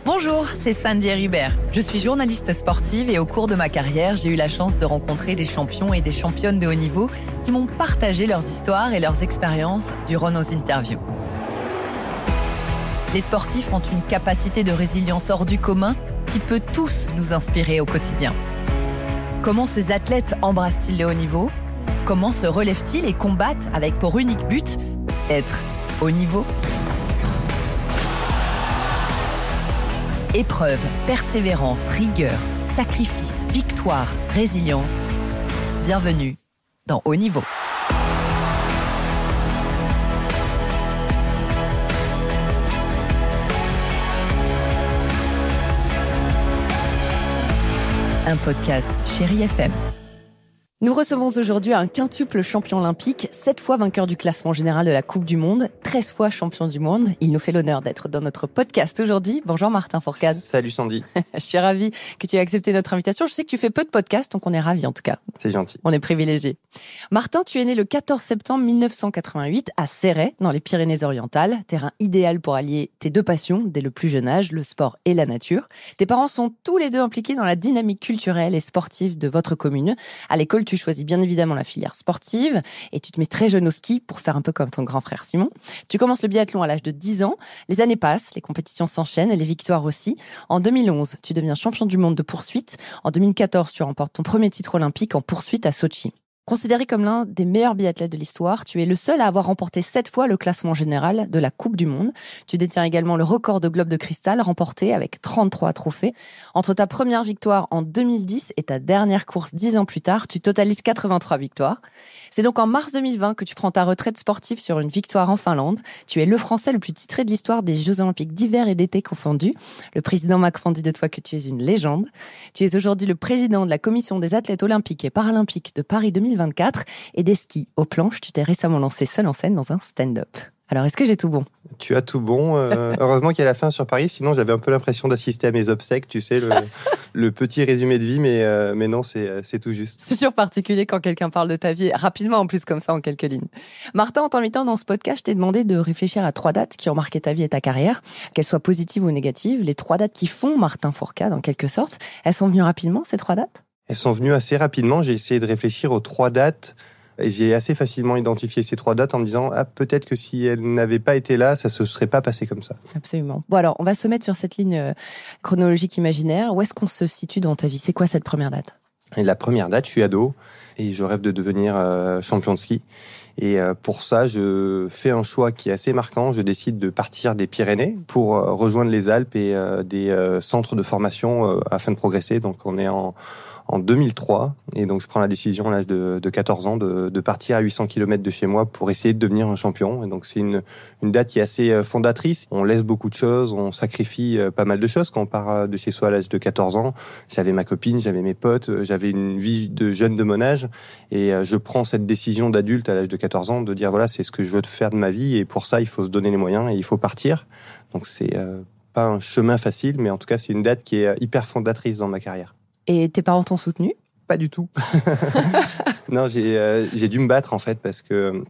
Bonjour, c'est Sandy Ribert. Je suis journaliste sportive et au cours de ma carrière, j'ai eu la chance de rencontrer des champions et des championnes de haut niveau qui m'ont partagé leurs histoires et leurs expériences durant nos interviews. Les sportifs ont une capacité de résilience hors du commun qui peut tous nous inspirer au quotidien. Comment ces athlètes embrassent-ils le haut niveau ? Comment se relèvent-ils et combattent avec pour unique but être haut niveau ? Épreuve, persévérance, rigueur, sacrifice, victoire, résilience. Bienvenue dans Haut Niveau. Un podcast Chérie FM. Nous recevons aujourd'hui un quintuple champion olympique, 7 fois vainqueur du classement général de la Coupe du Monde, 13 fois champion du monde. Il nous fait l'honneur d'être dans notre podcast aujourd'hui. Bonjour Martin Fourcade. Salut Sandy. Je suis ravie que tu aies accepté notre invitation. Je sais que tu fais peu de podcasts, donc on est ravis en tout cas. C'est gentil. On est privilégiés. Martin, tu es né le 14 septembre 1988 à Céret, dans les Pyrénées-Orientales. Terrain idéal pour allier tes deux passions dès le plus jeune âge, le sport et la nature. Tes parents sont tous les deux impliqués dans la dynamique culturelle et sportive de votre commune. À l'école, tu choisis bien évidemment la filière sportive et tu te mets très jeune au ski pour faire un peu comme ton grand frère Simon. Tu commences le biathlon à l'âge de 10 ans. Les années passent, les compétitions s'enchaînent et les victoires aussi. En 2011, tu deviens champion du monde de poursuite. En 2014, tu remportes ton premier titre olympique en poursuite à Sotchi. Considéré comme l'un des meilleurs biathlètes de l'histoire, tu es le seul à avoir remporté 7 fois le classement général de la Coupe du Monde. Tu détiens également le record de globe de cristal remporté avec 33 trophées. Entre ta première victoire en 2010 et ta dernière course 10 ans plus tard, tu totalises 83 victoires. C'est donc en mars 2020 que tu prends ta retraite sportive sur une victoire en Finlande. Tu es le Français le plus titré de l'histoire des Jeux Olympiques d'hiver et d'été confondus. Le président Macron dit de toi que tu es une légende. Tu es aujourd'hui le président de la Commission des athlètes olympiques et paralympiques de Paris 2024 et des skis aux planches. Tu t'es récemment lancé seul en scène dans un stand-up. Alors, est-ce que j'ai tout bon ? Tu as tout bon. Heureusement qu'il y a la fin sur Paris, sinon j'avais un peu l'impression d'assister à mes obsèques, tu sais, le petit résumé de vie, mais non, c'est tout juste. C'est toujours particulier quand quelqu'un parle de ta vie, rapidement en plus comme ça, en quelques lignes. Martin, en t'invitant dans ce podcast, je t'ai demandé de réfléchir à 3 dates qui ont marqué ta vie et ta carrière, qu'elles soient positives ou négatives, les 3 dates qui font Martin Fourcade en quelque sorte. Elles sont venues rapidement, ces 3 dates ? Elles sont venues assez rapidement. J'ai essayé de réfléchir aux 3 dates. Et j'ai assez facilement identifié ces 3 dates en me disant peut-être que si elles n'avaient pas été là, ça se serait pas passé comme ça. Absolument. Bon alors, on va se mettre sur cette ligne chronologique imaginaire. Où est-ce qu'on se situe dans ta vie ? C'est quoi cette première date ? Et la première date, je suis ado et je rêve de devenir champion de ski. Et pour ça, je fais un choix qui est assez marquant. Je décide de partir des Pyrénées pour rejoindre les Alpes et des centres de formation afin de progresser. Donc on est en 2003, et donc je prends la décision à l'âge de 14 ans de partir à 800 km de chez moi pour essayer de devenir un champion. Et donc c'est une date qui est assez fondatrice. On laisse beaucoup de choses, on sacrifie pas mal de choses quand on part de chez soi à l'âge de 14 ans. J'avais ma copine, j'avais mes potes, j'avais une vie de jeune de mon âge, et je prends cette décision d'adulte à l'âge de 14 ans de dire voilà, c'est ce que je veux faire de ma vie, et pour ça il faut se donner les moyens et il faut partir. Donc c'est pas un chemin facile, mais en tout cas c'est une date qui est hyper fondatrice dans ma carrière. Et tes parents t'ont soutenu ? Pas du tout. Non, j'ai dû me battre en fait parce que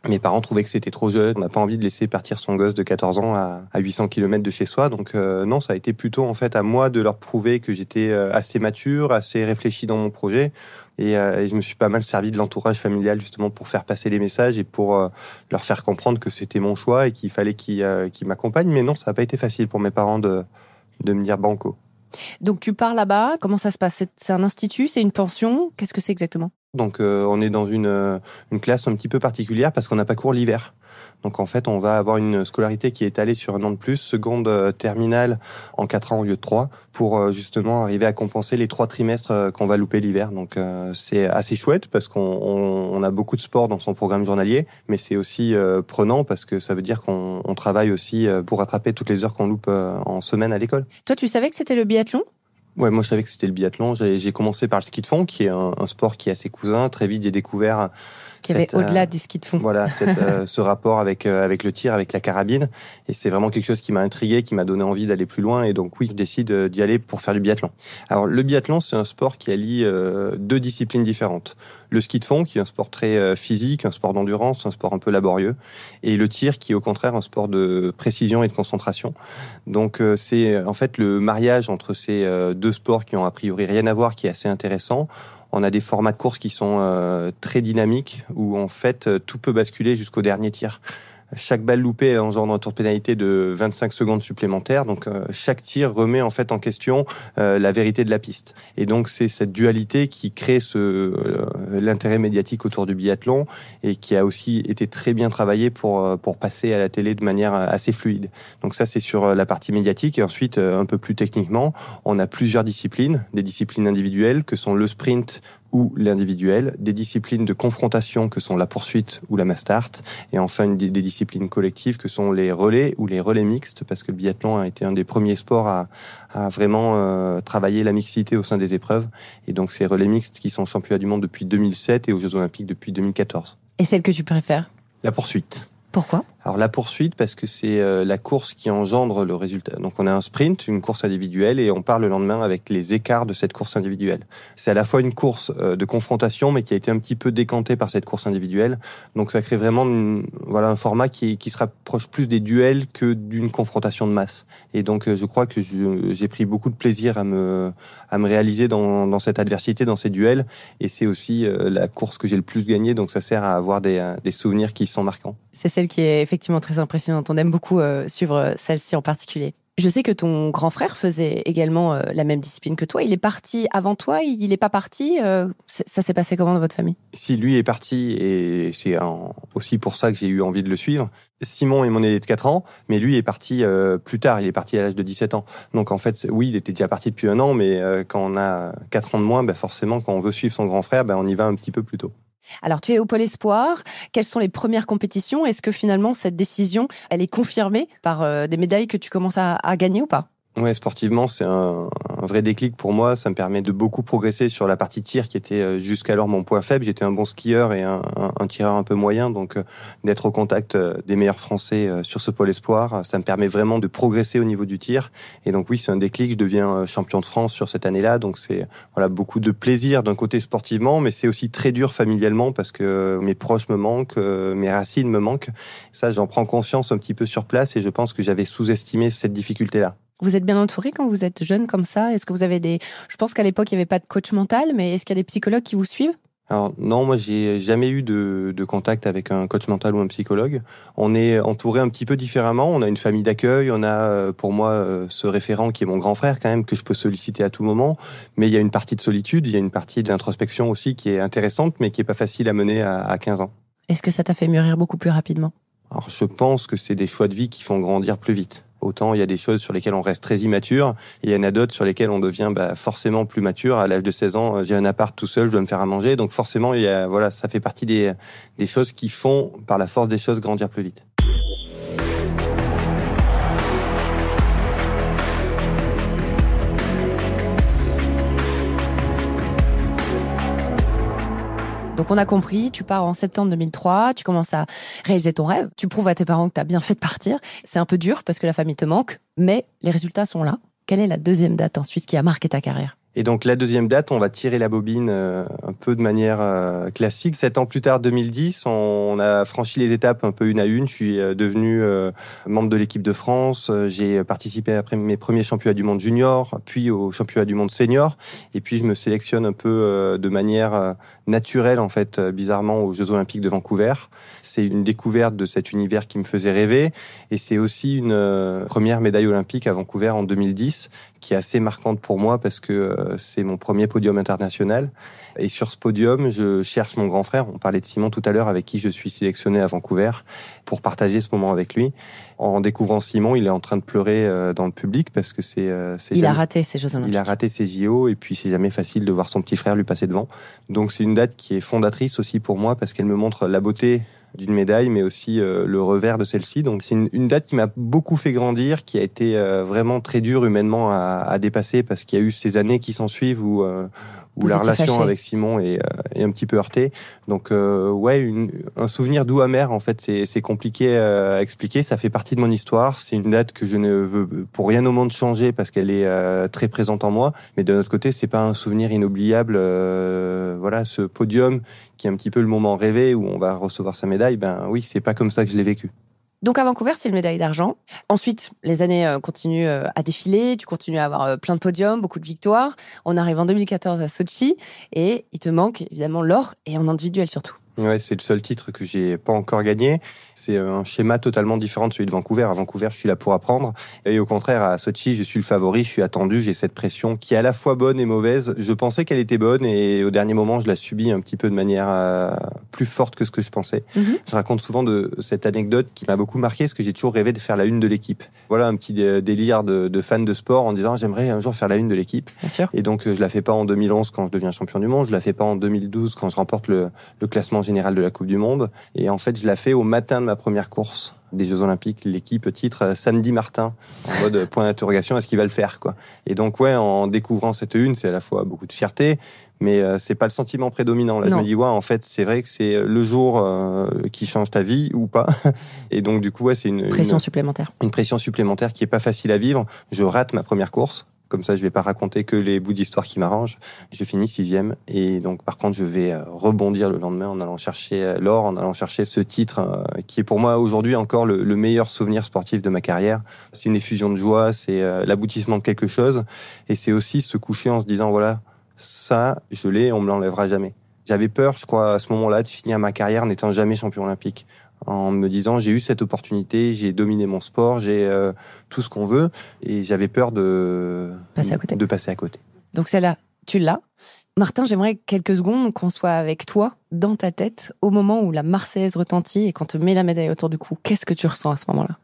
mes parents trouvaient que c'était trop jeune. On n'a pas envie de laisser partir son gosse de 14 ans à 800 km de chez soi. Donc non, ça a été plutôt en fait à moi de leur prouver que j'étais assez mature, assez réfléchi dans mon projet. Et je me suis pas mal servi de l'entourage familial justement pour faire passer les messages et pour leur faire comprendre que c'était mon choix et qu'il fallait qu'ils m'accompagnent. Mais non, ça n'a pas été facile pour mes parents de me dire banco. Donc tu pars là-bas, comment ça se passe ? C'est un institut, c'est une pension ? Qu'est-ce que c'est exactement ? Donc on est dans une classe un petit peu particulière parce qu'on n'a pas cours l'hiver. Donc en fait, on va avoir une scolarité qui est étalée sur 1 an de plus, seconde terminale en 4 ans au lieu de 3, pour justement arriver à compenser les 3 trimestres qu'on va louper l'hiver. Donc c'est assez chouette parce qu'on a beaucoup de sport dans son programme journalier, mais c'est aussi prenant parce que ça veut dire qu'on travaille aussi pour rattraper toutes les heures qu'on loupe en semaine à l'école. Toi, tu savais que c'était le biathlon ? Ouais, moi je savais que c'était le biathlon. J'ai commencé par le ski de fond, qui est un sport qui est assez cousin. Très vite, j'ai découvert qui avait au-delà du ski de fond. Voilà, ce rapport avec le tir, avec la carabine. Et c'est vraiment quelque chose qui m'a intrigué, qui m'a donné envie d'aller plus loin. Et donc oui, je décide d'y aller pour faire du biathlon. Alors le biathlon, c'est un sport qui allie deux disciplines différentes. Le ski de fond, qui est un sport très physique, un sport d'endurance, un sport un peu laborieux. Et le tir, qui est au contraire un sport de précision et de concentration. Donc c'est en fait le mariage entre ces deux sports qui ont a priori rien à voir, qui est assez intéressant. On a des formats de course qui sont très dynamiques, où en fait tout peut basculer jusqu'au dernier tir. Chaque balle loupée engendre un tour de pénalité de 25 secondes supplémentaires. Donc chaque tir remet en fait en question la vérité de la piste. Et donc c'est cette dualité qui crée l'intérêt médiatique autour du biathlon et qui a aussi été très bien travaillé pour passer à la télé de manière assez fluide. Donc ça c'est sur la partie médiatique. Et ensuite un peu plus techniquement, on a plusieurs disciplines, des disciplines individuelles que sont le sprint ou l'individuel, des disciplines de confrontation que sont la poursuite ou la mass start, et enfin des disciplines collectives que sont les relais ou les relais mixtes, parce que le biathlon a été un des premiers sports à vraiment travailler la mixité au sein des épreuves. Et donc ces relais mixtes qui sont championnats du monde depuis 2007 et aux Jeux Olympiques depuis 2014. Et celle que tu préfères ? La poursuite. Pourquoi ? Alors la poursuite, parce que c'est la course qui engendre le résultat. Donc on a un sprint, une course individuelle, et on part le lendemain avec les écarts de cette course individuelle. C'est à la fois une course de confrontation, mais qui a été un petit peu décantée par cette course individuelle. Donc ça crée vraiment un format qui se rapproche plus des duels que d'une confrontation de masse. Et donc je crois que j'ai pris beaucoup de plaisir à me réaliser dans cette adversité, dans ces duels. Et c'est aussi la course que j'ai le plus gagnée, donc ça sert à avoir des souvenirs qui sont marquants. C'est celle qui est effectivement très impressionnante. On aime beaucoup suivre celle-ci en particulier. Je sais que ton grand frère faisait également la même discipline que toi. Il est parti avant toi, il n'est pas parti. Ça s'est passé comment dans votre famille ? Si, lui est parti, et c'est aussi pour ça que j'ai eu envie de le suivre. Simon est mon aîné de 4 ans, mais lui est parti plus tard. Il est parti à l'âge de 17 ans. Donc en fait, oui, il était déjà parti depuis 1 an, mais quand on a 4 ans de moins, forcément, quand on veut suivre son grand frère, on y va un petit peu plus tôt. Alors, tu es au Pôle Espoir. Quelles sont les premières compétitions ? Est-ce que finalement, cette décision, elle est confirmée par des médailles que tu commences à gagner ou pas ? Ouais, sportivement, c'est un vrai déclic pour moi. Ça me permet de beaucoup progresser sur la partie tir qui était jusqu'alors mon point faible. J'étais un bon skieur et un tireur un peu moyen, donc d'être au contact des meilleurs Français sur ce Pôle Espoir, ça me permet vraiment de progresser au niveau du tir. Et donc oui, c'est un déclic. Je deviens champion de France sur cette année-là, donc c'est beaucoup de plaisir d'un côté sportivement, mais c'est aussi très dur familialement parce que mes proches me manquent, mes racines me manquent. Ça, j'en prends conscience un petit peu sur place et je pense que j'avais sous-estimé cette difficulté-là. Vous êtes bien entouré quand vous êtes jeune comme ça ? Est-ce que vous avez Je pense qu'à l'époque, il n'y avait pas de coach mental, mais est-ce qu'il y a des psychologues qui vous suivent ? Alors non, moi j'ai jamais eu de contact avec un coach mental ou un psychologue. On est entouré un petit peu différemment. On a une famille d'accueil, on a pour moi ce référent qui est mon grand frère quand même, que je peux solliciter à tout moment. Mais il y a une partie de solitude, il y a une partie de l'introspection aussi qui est intéressante, mais qui est pas facile à mener à 15 ans. Est-ce que ça t'a fait mûrir beaucoup plus rapidement ? Alors je pense que c'est des choix de vie qui font grandir plus vite. Autant il y a des choses sur lesquelles on reste très immature, et il y en a d'autres sur lesquelles on devient forcément plus mature. À l'âge de 16 ans, j'ai un appart tout seul, je dois me faire à manger, donc forcément, ça fait partie des choses qui font, par la force des choses, grandir plus vite. Donc on a compris, tu pars en septembre 2003, tu commences à réaliser ton rêve, tu prouves à tes parents que tu as bien fait de partir. C'est un peu dur parce que la famille te manque, mais les résultats sont là. Quelle est la deuxième date ensuite qui a marqué ta carrière ? Et donc la deuxième date, on va tirer la bobine un peu de manière classique. 7 ans plus tard, 2010, on a franchi les étapes un peu une à une. Je suis devenu membre de l'équipe de France. J'ai participé après mes premiers championnats du monde junior, puis au championnat du monde senior. Et puis je me sélectionne un peu de manière naturelle, en fait, bizarrement, aux Jeux Olympiques de Vancouver. C'est une découverte de cet univers qui me faisait rêver. Et c'est aussi une première médaille olympique à Vancouver en 2010, qui est assez marquante pour moi parce que c'est mon premier podium international. Et sur ce podium, je cherche mon grand frère. On parlait de Simon tout à l'heure, avec qui je suis sélectionné à Vancouver, pour partager ce moment avec lui. En découvrant Simon, il est en train de pleurer dans le public parce que il a raté ses Jeux Olympiques. Il a raté ses JO et puis c'est jamais facile de voir son petit frère lui passer devant. Donc c'est une date qui est fondatrice aussi pour moi parce qu'elle me montre la beauté d'une médaille, mais aussi le revers de celle-ci. Donc c'est une date qui m'a beaucoup fait grandir, qui a été vraiment très dure humainement à dépasser, parce qu'il y a eu ces années qui s'en suivent où la relation avec Simon est un petit peu heurtée. Donc un souvenir doux amer, en fait, c'est compliqué à expliquer. Ça fait partie de mon histoire. C'est une date que je ne veux pour rien au monde changer, parce qu'elle est très présente en moi. Mais de notre côté, c'est pas un souvenir inoubliable. Voilà, ce podium qui est un petit peu le moment rêvé où on va recevoir sa médaille. Ben oui, c'est pas comme ça que je l'ai vécu. Donc à Vancouver, c'est une médaille d'argent. Ensuite, les années continuent à défiler, tu continues à avoir plein de podiums, beaucoup de victoires. On arrive en 2014 à Sochi et il te manque évidemment l'or et en individuel surtout. Ouais, c'est le seul titre que j'ai pas encore gagné. C'est un schéma totalement différent de celui de Vancouver. À Vancouver, je suis là pour apprendre. Et au contraire, à Sochi, je suis le favori, je suis attendu, j'ai cette pression qui est à la fois bonne et mauvaise. Je pensais qu'elle était bonne et au dernier moment, je la subis un petit peu de manière plus forte que ce que je pensais. Mm-hmm. Je raconte souvent de cette anecdote qui m'a beaucoup marqué, parce que j'ai toujours rêvé de faire la une de l'équipe. Voilà un petit délire de fan de sport en disant j'aimerais un jour faire la une de l'équipe. Bien sûr. Et donc, je la fais pas en 2011 quand je deviens champion du monde, je la fais pas en 2012 quand je remporte le classement général de la Coupe du Monde. Et en fait, je la fais au matin de ma première course des Jeux Olympiques. L'équipe titre Samedi Martin, en mode point d'interrogation, est-ce qu'il va le faire, quoi. Et donc, en découvrant cette une, c'est à la fois beaucoup de fierté, mais c'est pas le sentiment prédominant. Là, non. Je me dis, en fait, c'est vrai que c'est le jour qui change ta vie ou pas. Et donc, du coup, c'est une pression supplémentaire. Une pression supplémentaire qui est pas facile à vivre. Je rate ma première course. Comme ça, je vais pas raconter que les bouts d'histoire qui m'arrangent. Je finis 6e. Et donc, par contre, je vais rebondir le lendemain en allant chercher l'or, en allant chercher ce titre qui est pour moi aujourd'hui encore le meilleur souvenir sportif de ma carrière. C'est une effusion de joie, c'est l'aboutissement de quelque chose. Et c'est aussi se coucher en se disant, voilà, ça, je l'ai, on me l'enlèvera jamais. J'avais peur, je crois, à ce moment-là, de finir ma carrière n'étant jamais champion olympique. En me disant, j'ai eu cette opportunité, j'ai dominé mon sport, j'ai tout ce qu'on veut, et j'avais peur de passer à côté. Donc celle-là, tu l'as. Martin, j'aimerais quelques secondes qu'on soit avec toi, dans ta tête, au moment où la Marseillaise retentit et qu'on te met la médaille autour du cou. Qu'est-ce que tu ressens à ce moment-là ?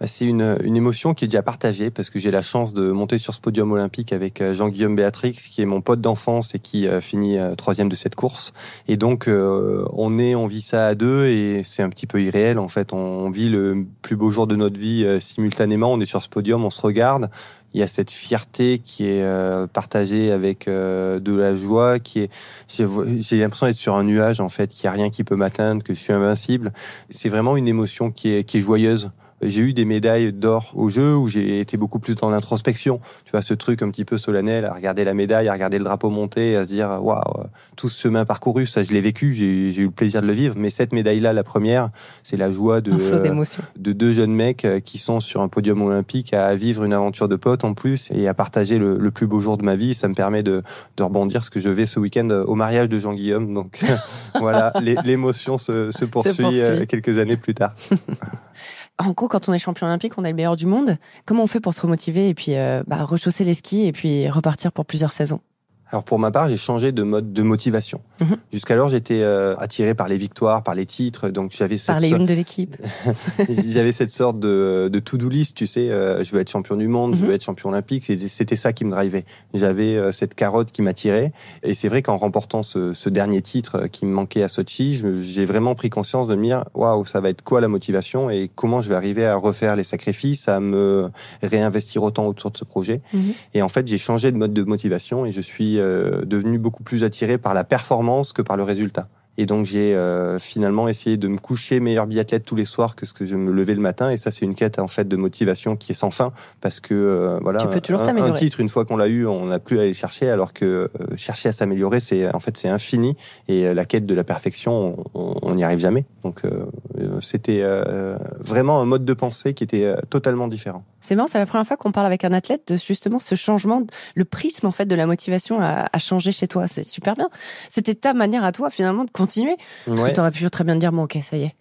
C'est une émotion qui est déjà partagée, parce que j'ai la chance de monter sur ce podium olympique avec Jean-Guillaume Béatrix, qui est mon pote d'enfance et qui finit 3e de cette course. Et donc, on vit ça à deux, et c'est un petit peu irréel. En fait, on vit le plus beau jour de notre vie simultanément. On est sur ce podium, on se regarde. Il y a cette fierté qui est partagée avec de la joie, j'ai l'impression d'être sur un nuage, en fait, qu'il n'y a rien qui peut m'atteindre, que je suis invincible. C'est vraiment une émotion qui est joyeuse. J'ai eu des médailles d'or au jeu où j'ai été beaucoup plus dans l'introspection. Tu vois, ce truc un petit peu solennel, à regarder la médaille, à regarder le drapeau monter, à se dire, waouh, tout ce chemin parcouru, ça, je l'ai vécu, j'ai eu le plaisir de le vivre. Mais cette médaille-là, la première, c'est la joie de deux jeunes mecs qui sont sur un podium olympique à vivre une aventure de potes en plus et à partager le plus beau jour de ma vie. Ça me permet de rebondir, ce que je vais ce week-end au mariage de Jean-Guillaume. Donc, voilà, l'émotion se poursuit quelques années plus tard. En gros, quand on est champion olympique, on est le meilleur du monde. Comment on fait pour se remotiver et puis rechausser les skis et puis repartir pour plusieurs saisons ? Alors pour ma part, j'ai changé de mode de motivation. Mmh. Jusqu'alors, j'étais attiré par les victoires, par les titres, donc j'avais par les unes de l'équipe. J'avais cette sorte de to-do list, tu sais. Je veux être champion du monde, je veux être champion olympique. C'était ça qui me drivait. J'avais cette carotte qui m'attirait, et c'est vrai qu'en remportant ce dernier titre qui me manquait à Sochi, j'ai vraiment pris conscience de me dire waouh, ça va être quoi la motivation et comment je vais arriver à refaire les sacrifices, à me réinvestir autant autour de ce projet. Mmh. Et en fait, j'ai changé de mode de motivation et je suis devenu beaucoup plus attiré par la performance que par le résultat. Et donc, j'ai finalement essayé de me coucher meilleur biathlète tous les soirs que ce que je me levais le matin. Et ça, c'est une quête, en fait, de motivation qui est sans fin. Parce que, voilà, tu peux toujours t'améliorer. Un titre, une fois qu'on l'a eu, on n'a plus à aller le chercher. Alors que chercher à s'améliorer, c'est infini. Et la quête de la perfection, on n'y arrive jamais. Donc, c'était vraiment un mode de pensée qui était totalement différent. C'est marrant, c'est la première fois qu'on parle avec un athlète de justement ce changement, le prisme en fait de la motivation a changé chez toi. C'est super bien. C'était ta manière à toi finalement de continuer. Parce que tu aurais pu très bien te dire bon ok ça y est,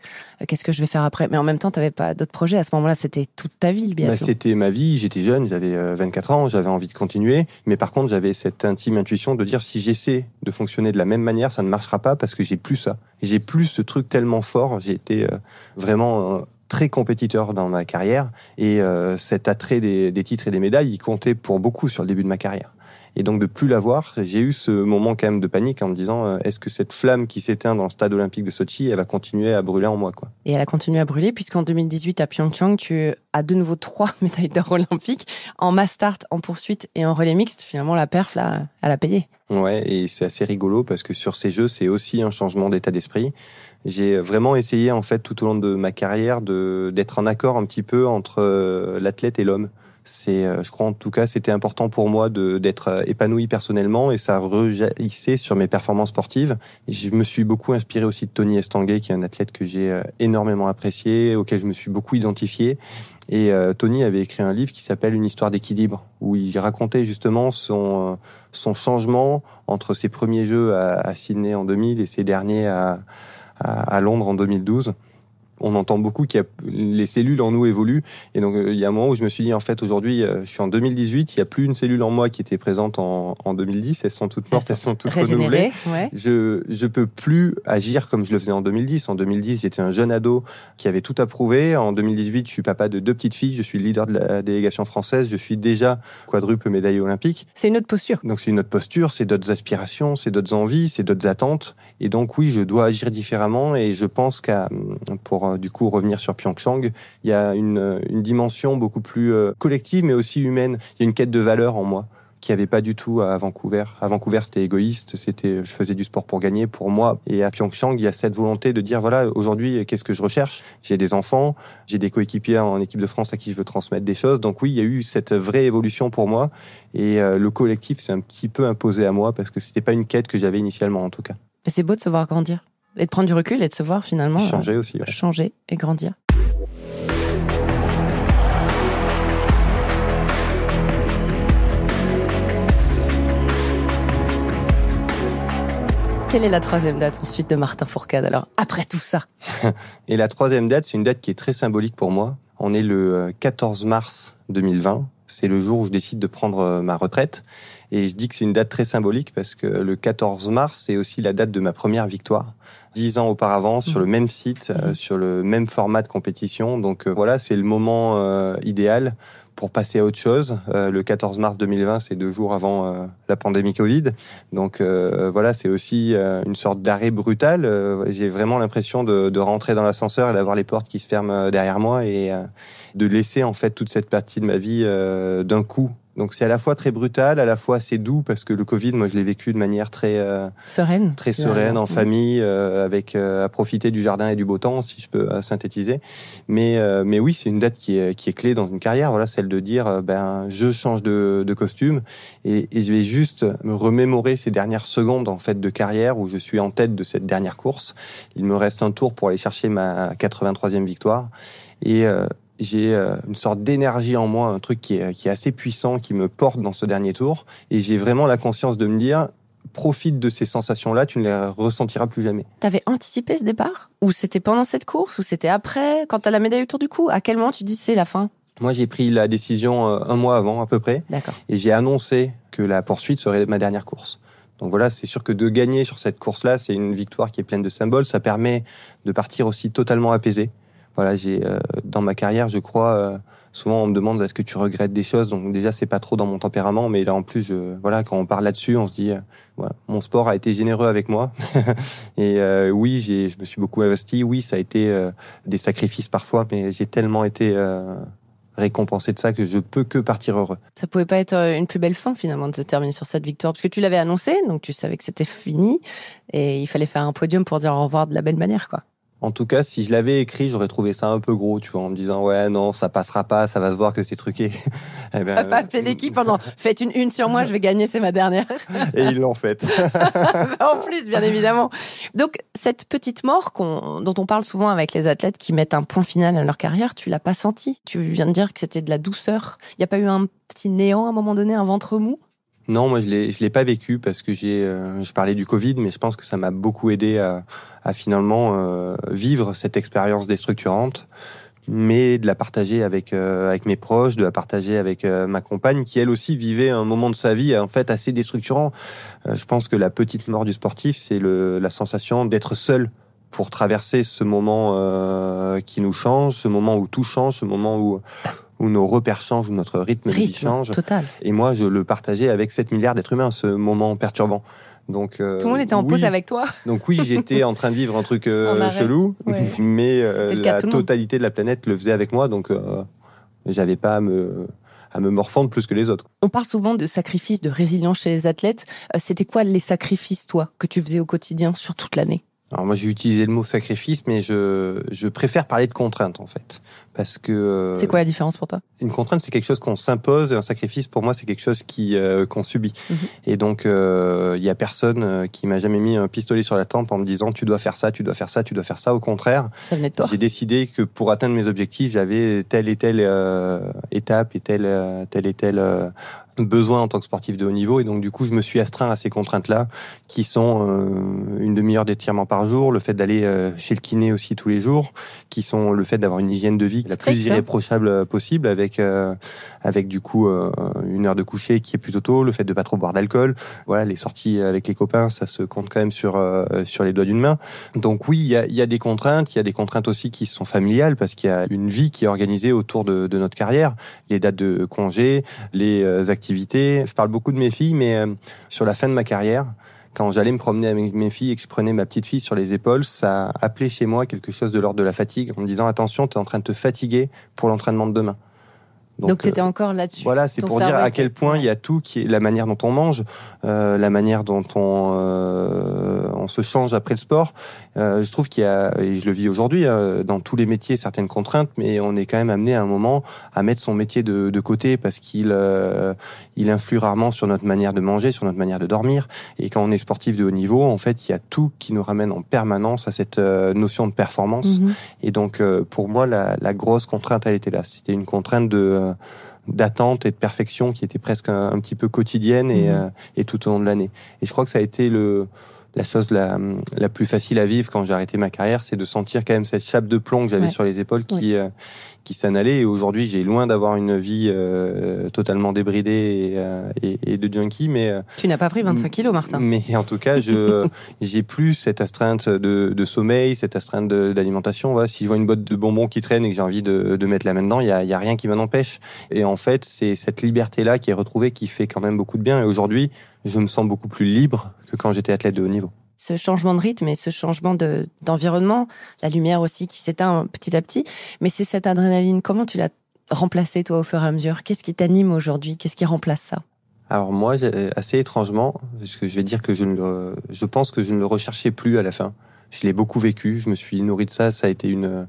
qu'est-ce que je vais faire après ? Mais en même temps tu n'avais pas d'autres projets à ce moment-là. C'était toute ta vie le biathlon. C'était ma vie. J'étais jeune, j'avais 24 ans, j'avais envie de continuer. Mais par contre j'avais cette intime intuition de dire si j'essaie de fonctionner de la même manière, ça ne marchera pas parce que j'ai plus ça. Et j'ai plus ce truc tellement fort. J'ai été vraiment très compétiteur dans ma carrière et cet attrait des titres et des médailles, il comptait pour beaucoup sur le début de ma carrière. Et donc de plus la voir, j'ai eu ce moment quand même de panique en me disant est-ce que cette flamme qui s'éteint dans le stade olympique de Sotchi, elle va continuer à brûler en moi, quoi. Et elle a continué à brûler puisqu'en 2018 à Pyeongchang, tu as de nouveau 3 médailles d'or olympiques en mass start, en poursuite et en relais mixte. Finalement, la perf, là, elle a payé. Ouais, et c'est assez rigolo parce que sur ces jeux, c'est aussi un changement d'état d'esprit. J'ai vraiment essayé, en fait, tout au long de ma carrière, d'être en accord un petit peu entre l'athlète et l'homme. Je crois en tout cas, c'était important pour moi d'être épanoui personnellement et ça rejaillissait sur mes performances sportives. Et je me suis beaucoup inspiré aussi de Tony Estanguet, qui est un athlète que j'ai énormément apprécié, auquel je me suis beaucoup identifié. Et Tony avait écrit un livre qui s'appelle Une histoire d'équilibre, où il racontait justement son changement entre ses premiers jeux à Sydney en 2000 et ses derniers à Londres en 2012. On entend beaucoup les cellules en nous évoluent. Et donc, il y a un moment où je me suis dit, en fait, aujourd'hui, je suis en 2018, il n'y a plus une cellule en moi qui était présente en 2010. Elles sont toutes mortes, elles sont toutes renouvelées. Ouais. Je peux plus agir comme je le faisais en 2010. En 2010, j'étais un jeune ado qui avait tout approuvé. En 2018, je suis papa de 2 petites filles. Je suis le leader de la délégation française. Je suis déjà quadruple médaillé olympique. C'est une autre posture. Donc, c'est une autre posture, c'est d'autres aspirations, c'est d'autres envies, c'est d'autres attentes. Et donc, oui, je dois agir différemment. Et je pense pour du coup revenir sur Pyeongchang, il y a une dimension beaucoup plus collective, mais aussi humaine. Il y a une quête de valeur en moi qu'il n'y avait pas du tout à Vancouver. À Vancouver, c'était égoïste, je faisais du sport pour gagner, pour moi. Et à Pyeongchang, il y a cette volonté de dire, voilà, aujourd'hui, qu'est-ce que je recherche ? J'ai des enfants, j'ai des coéquipiers en équipe de France à qui je veux transmettre des choses. Donc oui, il y a eu cette vraie évolution pour moi. Et le collectif s'est un petit peu imposé à moi, parce que c'était pas une quête que j'avais initialement, en tout cas. Mais c'est beau de se voir grandir. Et de prendre du recul et de se voir finalement changer aussi. Ouais. Changer et grandir. Quelle est la 3e date ensuite de Martin Fourcade, alors, après tout ça? Et la 3e date, c'est une date qui est très symbolique pour moi. On est le 14 mars 2020. C'est le jour où je décide de prendre ma retraite. Et je dis que c'est une date très symbolique parce que le 14 mars, c'est aussi la date de ma première victoire. 10 ans auparavant, sur le même site, sur le même format de compétition. Donc voilà, c'est le moment idéal pour passer à autre chose. Le 14 mars 2020, c'est 2 jours avant la pandémie Covid. Donc voilà, c'est aussi une sorte d'arrêt brutal. J'ai vraiment l'impression de rentrer dans l'ascenseur et d'avoir les portes qui se ferment derrière moi et de laisser en fait toute cette partie de ma vie d'un coup. Donc c'est à la fois très brutal, à la fois assez doux parce que le Covid, moi je l'ai vécu de manière très sereine, en famille, avec à profiter du jardin et du beau temps, si je peux synthétiser. Mais oui, c'est une date qui est clé dans une carrière. Voilà, celle de dire je change de costume et je vais juste me remémorer ces dernières secondes en fait de carrière où je suis en tête de cette dernière course. Il me reste un tour pour aller chercher ma 83e victoire et j'ai une sorte d'énergie en moi, un truc qui est assez puissant, qui me porte dans ce dernier tour. Et j'ai vraiment la conscience de me dire, profite de ces sensations-là, tu ne les ressentiras plus jamais. T'avais anticipé ce départ ? Ou c'était pendant cette course ? Ou c'était après, quand t'as la médaille autour du cou ? À quel moment tu dis c'est la fin ? Moi, j'ai pris la décision 1 mois avant, à peu près. D'accord. Et j'ai annoncé que la poursuite serait ma dernière course. Donc voilà, c'est sûr que de gagner sur cette course-là, c'est une victoire qui est pleine de symboles. Ça permet de partir aussi totalement apaisé. Voilà, dans ma carrière, je crois, souvent on me demande est-ce que tu regrettes des choses. Donc déjà, c'est pas trop dans mon tempérament, mais là en plus, quand on parle là-dessus, on se dit, voilà, mon sport a été généreux avec moi. Et oui, je me suis beaucoup investi. Oui, ça a été des sacrifices parfois, mais j'ai tellement été récompensé de ça que je peux que partir heureux. Ça pouvait pas être une plus belle fin finalement de se terminer sur cette victoire, parce que tu l'avais annoncé, donc tu savais que c'était fini, et il fallait faire un podium pour dire au revoir de la belle manière, quoi. En tout cas, si je l'avais écrit, j'aurais trouvé ça un peu gros, tu vois, en me disant ouais non, ça passera pas, ça va se voir que c'est truqué. Eh ben, pas appelé l'équipe pendant faites une sur moi, je vais gagner, c'est ma dernière. Et ils l'ont faite. En plus, bien évidemment. Donc cette petite mort dont on parle souvent avec les athlètes qui mettent un point final à leur carrière, tu l'as pas senti. Tu viens de dire que c'était de la douceur. Il y a pas eu un petit néant à un moment donné, un ventre mou? Non, moi je l'ai pas vécu parce que je parlais du Covid, mais je pense que ça m'a beaucoup aidé à finalement vivre cette expérience déstructurante, mais de la partager avec mes proches, de la partager avec ma compagne qui elle aussi vivait un moment de sa vie en fait assez déstructurant. Je pense que la petite mort du sportif, c'est la sensation d'être seul pour traverser ce moment qui nous change, ce moment où tout change, ce moment où nos repères changent, où notre rythme de vie change. Total. Et moi, je le partageais avec 7 milliards d'êtres humains, ce moment perturbant. Donc, tout le monde était en pause avec toi. Donc oui, j'étais en train de vivre un truc chelou, mais la totalité de la planète le faisait avec moi, donc j'avais pas à me morfondre plus que les autres. On parle souvent de sacrifices, de résilience chez les athlètes. C'était quoi les sacrifices, toi, que tu faisais au quotidien sur toute l'année ? Alors moi, j'ai utilisé le mot sacrifice, mais je préfère parler de contrainte, en fait. Parce que... c'est quoi la différence pour toi ? Une contrainte, c'est quelque chose qu'on s'impose, et un sacrifice, pour moi, c'est quelque chose qu'on subit. Et donc, il y a personne qui m'a jamais mis un pistolet sur la tempe en me disant « tu dois faire ça, tu dois faire ça, tu dois faire ça ». Au contraire, ça venait de toi. J'ai décidé que pour atteindre mes objectifs, j'avais telle et telle étape et tel besoin en tant que sportif de haut niveau. Et donc, du coup, je me suis astreint à ces contraintes-là, qui sont une demi-heure d'étirement par jour, le fait d'aller chez le kiné aussi tous les jours, qui sont le fait d'avoir une hygiène de vie la plus irréprochable possible, avec du coup une heure de coucher qui est plutôt tôt, le fait de pas trop boire d'alcool. Voilà, les sorties avec les copains, ça se compte quand même sur les doigts d'une main. Donc oui, il y a des contraintes. Il y a des contraintes aussi qui sont familiales, parce qu'il y a une vie qui est organisée autour de notre carrière, les dates de congé, les activités. Je parle beaucoup de mes filles, mais sur la fin de ma carrière, quand j'allais me promener avec mes filles et que je prenais ma petite fille sur les épaules, ça appelait chez moi quelque chose de l'ordre de la fatigue, en me disant « Attention, tu es en train de te fatiguer pour l'entraînement de demain ». Donc tu étais encore là-dessus. Voilà, c'est pour dire à quel point il y a tout, qui est la manière dont on mange, la manière dont on se change après le sport. Je trouve qu'il y a, et je le vis aujourd'hui, dans tous les métiers, certaines contraintes, mais on est quand même amené à un moment à mettre son métier de côté, parce qu'il influe rarement sur notre manière de manger, sur notre manière de dormir. Et quand on est sportif de haut niveau, en fait, il y a tout qui nous ramène en permanence à cette notion de performance. Et donc, pour moi, la grosse contrainte, elle était là. C'était une contrainte d'attente et de perfection qui était presque un petit peu quotidienne et tout au long de l'année. Et je crois que ça a été la chose la plus facile à vivre quand j'ai arrêté ma carrière, c'est de sentir quand même cette chape de plomb que j'avais sur les épaules qui s'en allait. Et aujourd'hui, j'ai loin d'avoir une vie totalement débridée et de junkie, mais tu n'as pas pris 25 kilos, Martin. Mais en tout cas, j'ai plus cette astreinte de sommeil, cette astreinte d'alimentation. Voilà, si je vois une boîte de bonbons qui traîne et que j'ai envie de mettre la main dedans, il y a rien qui m'en empêche. Et en fait, c'est cette liberté-là qui est retrouvée, qui fait quand même beaucoup de bien. Et aujourd'hui, je me sens beaucoup plus libre que quand j'étais athlète de haut niveau. Ce changement de rythme et ce changement d'environnement, la lumière aussi qui s'éteint petit à petit, mais c'est cette adrénaline, comment tu l'as remplacée toi au fur et à mesure ? Qu'est-ce qui t'anime aujourd'hui ? Qu'est-ce qui remplace ça ? Alors moi, assez étrangement, parce que je vais dire que je pense que je ne le recherchais plus à la fin. Je l'ai beaucoup vécu, je me suis nourri de ça, ça a été une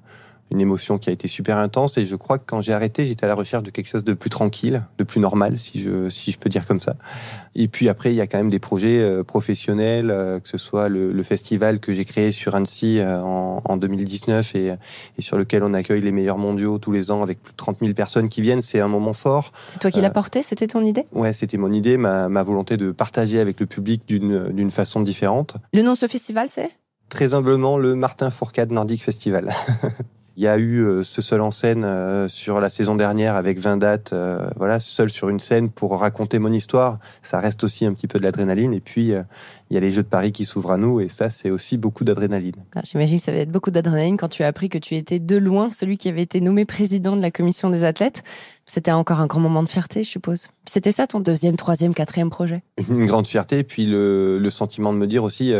émotion qui a été super intense, et je crois que quand j'ai arrêté, j'étais à la recherche de quelque chose de plus tranquille, de plus normal, si je peux dire comme ça. Et puis après, il y a quand même des projets professionnels, que ce soit le festival que j'ai créé sur Annecy en 2019 et sur lequel on accueille les meilleurs mondiaux tous les ans avec plus de 30 000 personnes qui viennent. C'est un moment fort. C'est toi qui l'as porté ? C'était ton idée ? Ouais, c'était mon idée, ma volonté de partager avec le public d'une façon différente. Le nom de ce festival, c'est ? Très humblement, le Martin Fourcade Nordic Festival. Il y a eu ce seul en scène sur la saison dernière avec 20 dates, seul sur une scène pour raconter mon histoire. Ça reste aussi un petit peu de l'adrénaline. Et puis, il y a les Jeux de Paris qui s'ouvrent à nous, et ça, c'est aussi beaucoup d'adrénaline. J'imagine que ça va être beaucoup d'adrénaline quand tu as appris que tu étais de loin celui qui avait été nommé président de la commission des athlètes. C'était encore un grand moment de fierté, je suppose. C'était ça ton 2e, 3e, 4e projet ? Une grande fierté, puis le sentiment de me dire aussi,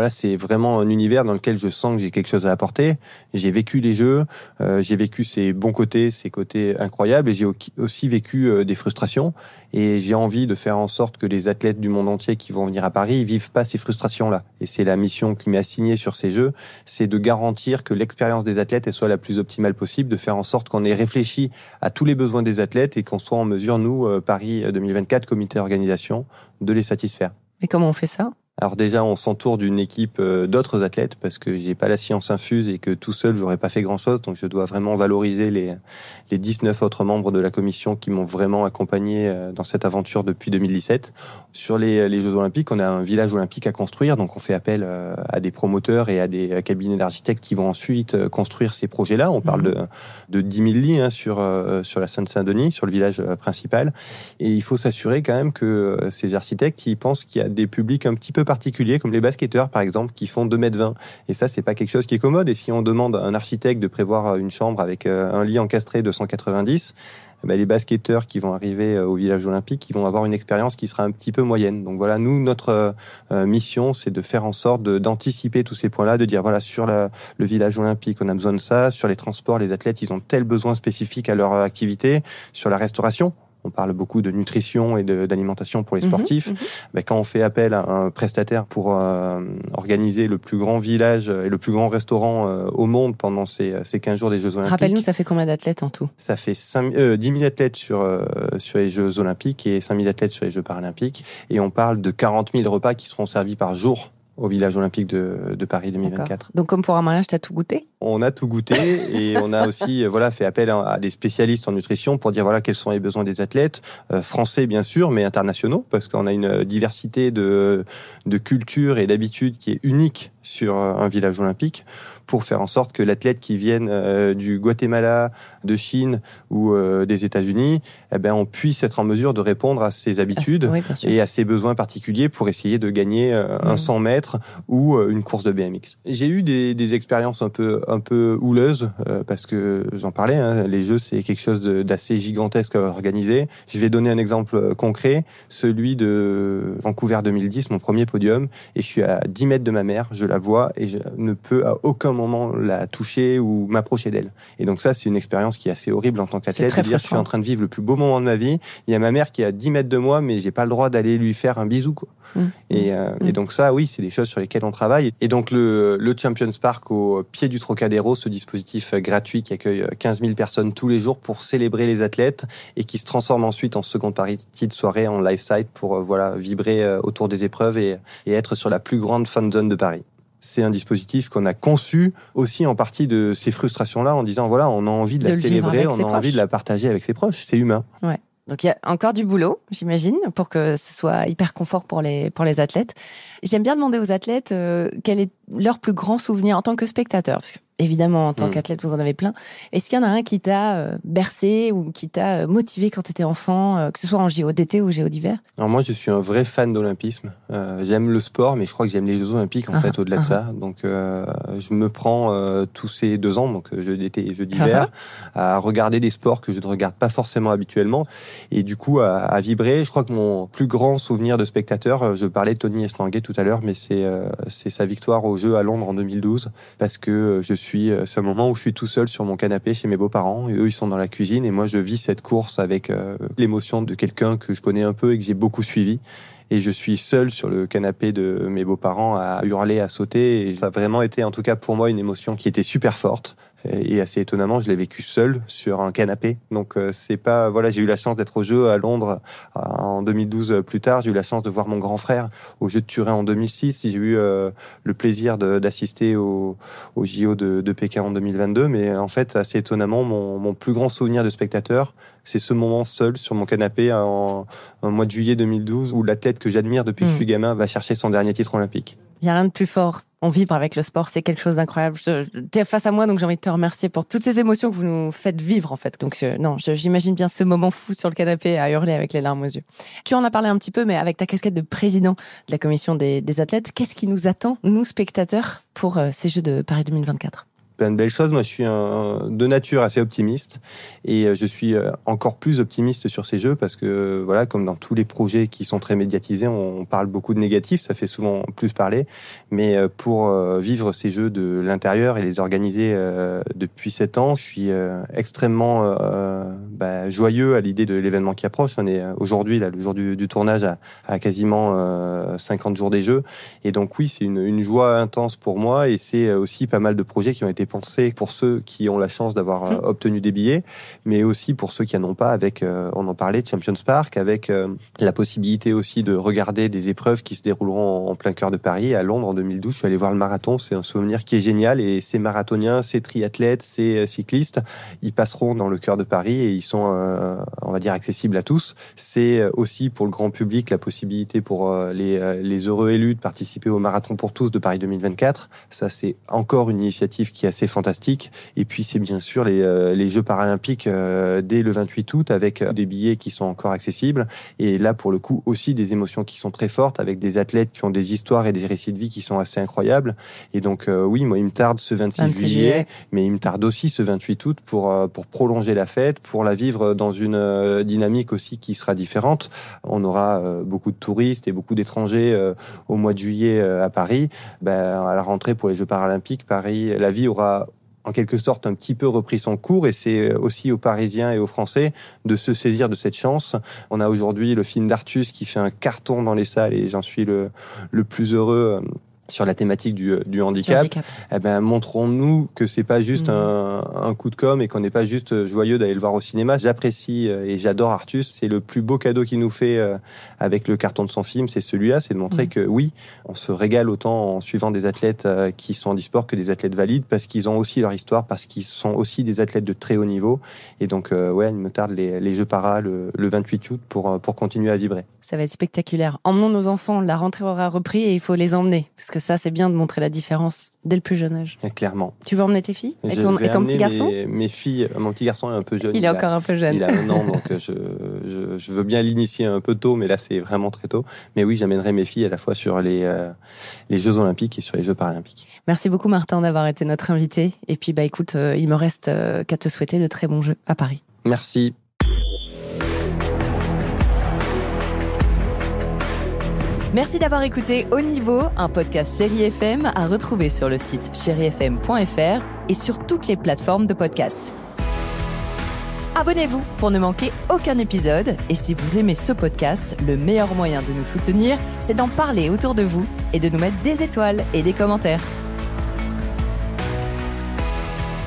c'est vraiment un univers dans lequel je sens que j'ai quelque chose à apporter. J'ai vécu les Jeux, j'ai vécu ses bons côtés, ses côtés incroyables, et j'ai aussi vécu des frustrations. Et j'ai envie de faire en sorte que les athlètes du monde entier qui vont venir à Paris vivent pas ces frustrations-là. Et c'est la mission qui m'est assignée sur ces Jeux, c'est de garantir que l'expérience des athlètes elle soit la plus optimale possible, de faire en sorte qu'on ait réfléchi à tous les besoins des athlètes et qu'on soit en mesure, nous, Paris 2024, comité d'organisation, de les satisfaire. Mais comment on fait ça ? Alors déjà, on s'entoure d'une équipe d'autres athlètes, parce que j'ai pas la science infuse et que tout seul, j'aurais pas fait grand-chose. Donc je dois vraiment valoriser les 19 autres membres de la commission qui m'ont vraiment accompagné dans cette aventure depuis 2017. Sur les Jeux Olympiques, on a un village olympique à construire, donc on fait appel à des promoteurs et à des cabinets d'architectes qui vont ensuite construire ces projets-là. On parle de 10 000 lits sur la Seine-Saint-Denis, sur le village principal. Et il faut s'assurer quand même que ces architectes, ils pensent qu'il y a des publics un petit peu particuliers, comme les basketteurs par exemple, qui font 2,20 m. Et ça, c'est pas quelque chose qui est commode. Et si on demande à un architecte de prévoir une chambre avec un lit encastré de 190, les basketteurs qui vont arriver au village olympique, ils vont avoir une expérience qui sera un petit peu moyenne. Donc voilà, nous, notre mission, c'est de faire en sorte d'anticiper tous ces points-là, de dire voilà, sur le village olympique, on a besoin de ça, sur les transports, les athlètes, ils ont tel besoin spécifique à leur activité, sur la restauration. On parle beaucoup de nutrition et d'alimentation pour les sportifs. Quand on fait appel à un prestataire pour organiser le plus grand village et le plus grand restaurant au monde pendant ces 15 jours des Jeux Olympiques. Rappelle-nous, ça fait combien d'athlètes en tout ? Ça fait 10 000 athlètes sur les Jeux Olympiques et 5 000 athlètes sur les Jeux Paralympiques. Et on parle de 40 000 repas qui seront servis par jour au village olympique de Paris 2024. D'accord. Donc comme pour un mariage, tu as tout goûté ? On a tout goûté et on a aussi fait appel à des spécialistes en nutrition pour dire quels sont les besoins des athlètes, français bien sûr, mais internationaux, parce qu'on a une diversité de cultures et d'habitudes qui est unique sur un village olympique, pour faire en sorte que l'athlète qui vienne du Guatemala, de Chine ou des États-Unis, on puisse être en mesure de répondre à ses habitudes et à ses besoins particuliers pour essayer de gagner un 100 mètres ou une course de BMX. J'ai eu des expériences un peu houleuses parce que j'en parlais, les Jeux c'est quelque chose d'assez gigantesque à organiser. Je vais donner un exemple concret, celui de Vancouver 2010, mon premier podium, et je suis à 10 mètres de ma mère, je la vois et je ne peux à aucun moment la toucher ou m'approcher d'elle. Et donc ça, c'est une expérience qui est assez horrible en tant qu'athlète, de dire je suis en train de vivre le plus beau moment de ma vie, il y a ma mère qui est à 10 mètres de moi, mais j'ai pas le droit d'aller lui faire un bisou, quoi. Et donc ça, oui, c'est des choses sur lesquelles on travaille. Et donc le Champions Park au pied du Trocadéro, ce dispositif gratuit qui accueille 15 000 personnes tous les jours pour célébrer les athlètes et qui se transforme ensuite en seconde partie de soirée en live site pour vibrer autour des épreuves et être sur la plus grande fan zone de Paris. C'est un dispositif qu'on a conçu aussi en partie de ces frustrations-là en disant on a envie de la célébrer, on a envie de la partager avec ses proches. C'est humain. Ouais. Donc il y a encore du boulot, j'imagine, pour que ce soit hyper confort pour les athlètes. J'aime bien demander aux athlètes quel est leur plus grand souvenir en tant que spectateur, parce que évidemment, en tant qu'athlète, vous en avez plein. Est-ce qu'il y en a un qui t'a bercé ou qui t'a motivé quand tu étais enfant, que ce soit en JO d'été ou JO d'hiver ? Alors moi, je suis un vrai fan d'olympisme. J'aime le sport, mais je crois que j'aime les Jeux Olympiques, en fait, au-delà de ça. Donc, je me prends tous ces 2 ans, donc jeux d'été et jeux d'hiver, à regarder des sports que je ne regarde pas forcément habituellement. Et du coup, à vibrer. Je crois que mon plus grand souvenir de spectateur, je parlais de Tony Estanguet tout à l'heure, mais c'est sa victoire aux Jeux à Londres en 2012, parce que c'est un moment où je suis tout seul sur mon canapé chez mes beaux-parents, et eux, ils sont dans la cuisine, et moi, je vis cette course avec l'émotion de quelqu'un que je connais un peu et que j'ai beaucoup suivi. Et je suis seul sur le canapé de mes beaux-parents à hurler, à sauter. Et ça a vraiment été, en tout cas pour moi, une émotion qui était super forte. Et assez étonnamment, je l'ai vécu seul sur un canapé. Donc c'est pas, j'ai eu la chance d'être aux Jeux à Londres en 2012 plus tard. J'ai eu la chance de voir mon grand frère aux Jeux de Turin en 2006. J'ai eu le plaisir d'assister aux JO de Pékin en 2022. Mais en fait, assez étonnamment, mon plus grand souvenir de spectateur, c'est ce moment seul sur mon canapé en mois de juillet 2012 où l'athlète que j'admire depuis que je suis gamin va chercher son dernier titre olympique. Il n'y a rien de plus fort. On vibre avec le sport, c'est quelque chose d'incroyable. T'es face à moi, donc j'ai envie de te remercier pour toutes ces émotions que vous nous faites vivre, en fait. Donc, j'imagine bien ce moment fou sur le canapé à hurler avec les larmes aux yeux. Tu en as parlé un petit peu, mais avec ta casquette de président de la commission des athlètes, qu'est-ce qui nous attend, nous, spectateurs, pour ces Jeux de Paris 2024 ? Plein de belles choses. Moi, je suis de nature assez optimiste et je suis encore plus optimiste sur ces Jeux parce que, comme dans tous les projets qui sont très médiatisés, on parle beaucoup de négatifs, ça fait souvent plus parler. Mais pour vivre ces Jeux de l'intérieur et les organiser depuis 7 ans, je suis extrêmement joyeux à l'idée de l'événement qui approche. On est aujourd'hui, le jour du tournage, à quasiment 50 jours des Jeux. Et donc oui, c'est une joie intense pour moi et c'est aussi pas mal de projets qui ont été pensés pour ceux qui ont la chance d'avoir obtenu des billets, mais aussi pour ceux qui n'en ont pas avec, on en parlait, Champions Park, avec la possibilité aussi de regarder des épreuves qui se dérouleront en plein cœur de Paris. À Londres, en 2012, je suis allé voir le marathon. C'est un souvenir qui est génial et ces marathoniens, ces triathlètes, ces cyclistes, ils passeront dans le cœur de Paris et ils sont, on va dire, accessibles à tous. C'est aussi pour le grand public la possibilité pour les heureux élus de participer au marathon pour tous de Paris 2024. Ça, c'est encore une initiative qui est assez c'est fantastique. Et puis c'est bien sûr les Jeux paralympiques dès le 28 août avec des billets qui sont encore accessibles. Et là, pour le coup, aussi des émotions qui sont très fortes avec des athlètes qui ont des histoires et des récits de vie qui sont assez incroyables. Et donc oui, moi il me tarde ce 26 juillet, mais il me tarde aussi ce 28 août pour prolonger la fête, pour la vivre dans une dynamique aussi qui sera différente. On aura beaucoup de touristes et beaucoup d'étrangers au mois de juillet à Paris. À la rentrée pour les Jeux paralympiques, Paris, la vie aura en quelque sorte un petit peu repris son cours, et c'est aussi aux Parisiens et aux Français de se saisir de cette chance. On a aujourd'hui le film d'Artus qui fait un carton dans les salles, et j'en suis le plus heureux sur la thématique du handicap. Montrons-nous que c'est pas juste un coup de com' et qu'on n'est pas juste joyeux d'aller le voir au cinéma. J'apprécie et j'adore Artus. C'est le plus beau cadeau qu'il nous fait avec le carton de son film, c'est celui-là, c'est de montrer que oui, on se régale autant en suivant des athlètes qui sont handisport que des athlètes valides, parce qu'ils ont aussi leur histoire, parce qu'ils sont aussi des athlètes de très haut niveau. Et donc, il me tarde les Jeux Para le 28 août pour continuer à vibrer. Ça va être spectaculaire. Emmenons nos enfants, la rentrée aura repris et il faut les emmener. Parce que ça, c'est bien de montrer la différence dès le plus jeune âge. Et clairement. Tu veux emmener tes filles et ton petit garçon? Mes filles, mon petit garçon est un peu jeune. Il est encore un peu jeune. Il a 1 an, donc je veux bien l'initier un peu tôt, mais là, c'est vraiment très tôt. Mais oui, j'amènerai mes filles à la fois sur les Jeux Olympiques et sur les Jeux Paralympiques. Merci beaucoup, Martin, d'avoir été notre invité. Et puis, écoute, il me reste qu'à te souhaiter de très bons Jeux à Paris. Merci. Merci d'avoir écouté Haut Niveau, un podcast Chéri FM à retrouver sur le site chérifm.fr et sur toutes les plateformes de podcasts. Abonnez-vous pour ne manquer aucun épisode. Et si vous aimez ce podcast, le meilleur moyen de nous soutenir, c'est d'en parler autour de vous et de nous mettre des étoiles et des commentaires.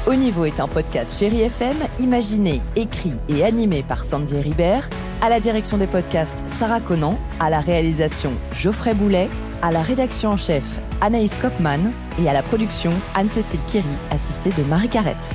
Haut Niveau est un podcast Chéri FM, imaginé, écrit et animé par Sandy Ribert. À la direction des podcasts, Sarah Conan. À la réalisation, Geoffrey Boulet. À la rédaction en chef, Anaïs Kopman. Et à la production, Anne-Cécile Kiri, assistée de Marie Carrette.